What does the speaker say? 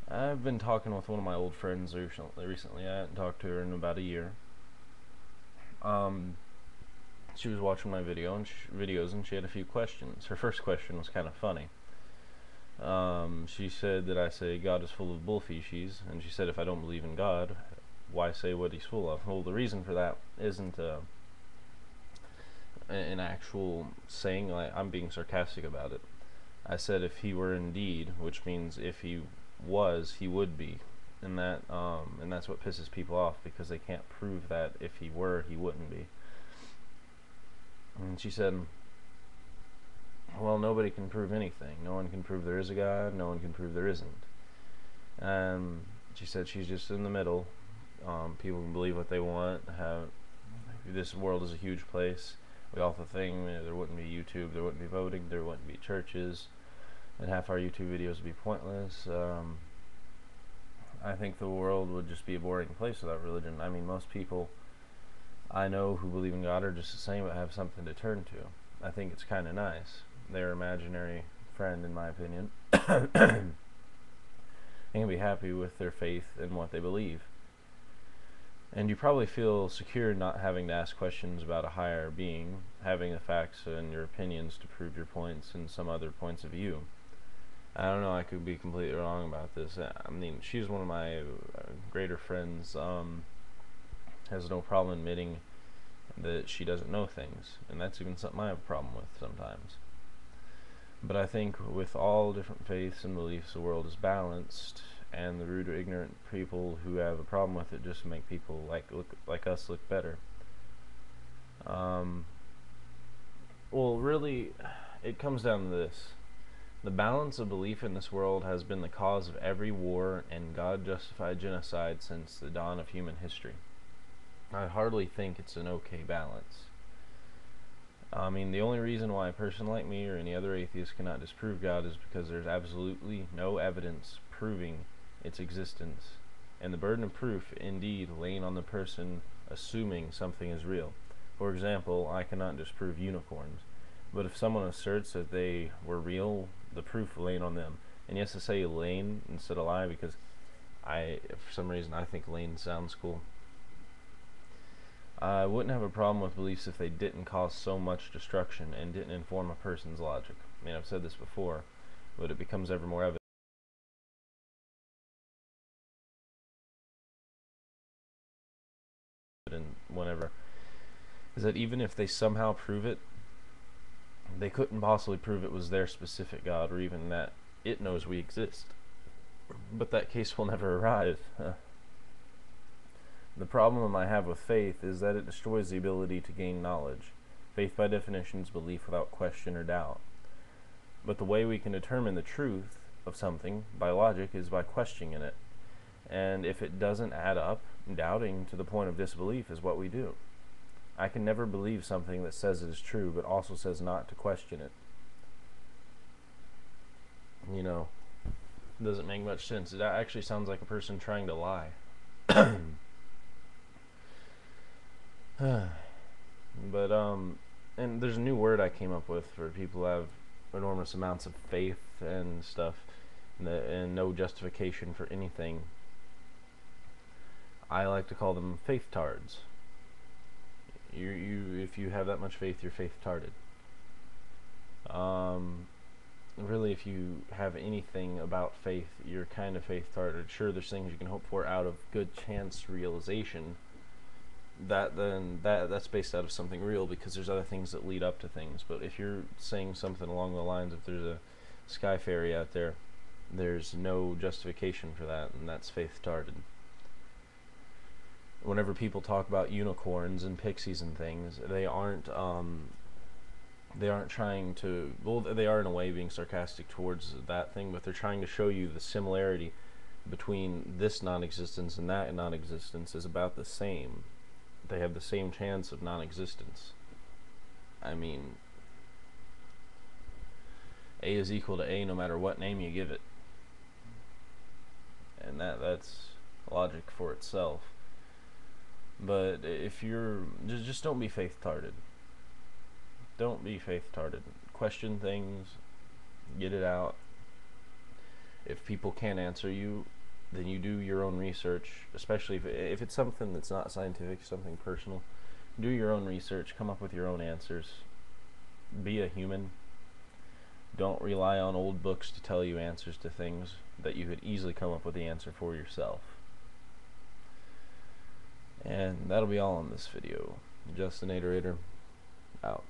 I've been talking with one of my old friends recently. I hadn't talked to her in about a year. Um, she was watching my videos, and she had a few questions. Her first question was kind of funny. She said that I say God is full of bull feces, and she said if I don't believe in God, why say what He's full of? Well, the reason for that isn't an actual saying. Like, I'm being sarcastic about it. I said if He were indeed, which means if He was, He would be, and that's what pisses people off because they can't prove that if He were, He wouldn't be. And she said, well, nobody can prove anything. No one can prove there is a God. No one can prove there isn't. And she said she's just in the middle. People can believe what they want. This world is a huge place. We also think there wouldn't be YouTube, there wouldn't be voting, there wouldn't be churches, and half our YouTube videos would be pointless. I think the world would just be a boring place without religion. I mean, most people I know who believe in God are just the same, but have something to turn to. I think it's kind of nice. Their imaginary friend, in my opinion, and can be happy with their faith and what they believe. And you probably feel secure not having to ask questions about a higher being, having the facts and your opinions to prove your points and some other points of view. I don't know, I could be completely wrong about this. I mean, she's one of my greater friends, has no problem admitting that she doesn't know things, and that's even something I have a problem with sometimes. But I think with all different faiths and beliefs, the world is balanced, and the rude or ignorant people who have a problem with it just make people like us look better. Well, really, it comes down to this. The balance of belief in this world has been the cause of every war and God-justified genocide since the dawn of human history. I hardly think it's an okay balance. I mean, the only reason why a person like me or any other atheist cannot disprove God is because there's absolutely no evidence proving its existence, and the burden of proof indeed laying on the person assuming something is real. For example, I cannot disprove unicorns, but if someone asserts that they were real, the proof laying on them. And yes, I say laying instead of lie because for some reason, I think laying sounds cool. I wouldn't have a problem with beliefs if they didn't cause so much destruction and didn't inform a person's logic. I mean, I've said this before, but it becomes ever more evident whenever, is that even if they somehow prove it, they couldn't possibly prove it was their specific God, or even that it knows we exist. But that case will never arise. The problem I have with faith is that it destroys the ability to gain knowledge. Faith, by definition, is belief without question or doubt. But the way we can determine the truth of something by logic is by questioning it. And if it doesn't add up, doubting to the point of disbelief is what we do. I can never believe something that says it is true, but also says not to question it. You know, it doesn't make much sense. It actually sounds like a person trying to lie. But and there's a new word I came up with for people who have enormous amounts of faith and stuff, and no justification for anything. I like to call them faithtards. If you have that much faith, you're faith-tarded. Really, if you have anything about faith, you're kind of faith-tarded. Sure, there's things you can hope for out of good chance realization. That's based out of something real, because there's other things that lead up to things. But if you're saying something along the lines, if there's a sky fairy out there, there's no justification for that, and that's faith-tarded. Whenever people talk about unicorns and pixies and things, they aren't trying to, well, they are in a way being sarcastic towards that thing, but they're trying to show you the similarity between this non-existence and that non-existence is about the same. They have the same chance of non-existence. I mean, A is equal to A no matter what name you give it. And that's logic for itself. But if you're, just don't be faith-tarded. Don't be faith-tarded. Question things, get it out. If people can't answer you, then you do your own research, especially if it's something that's not scientific, something personal. Do your own research, come up with your own answers. Be a human. Don't rely on old books to tell you answers to things that you could easily come up with the answer for yourself. And that'll be all in this video. Justinatorator, out.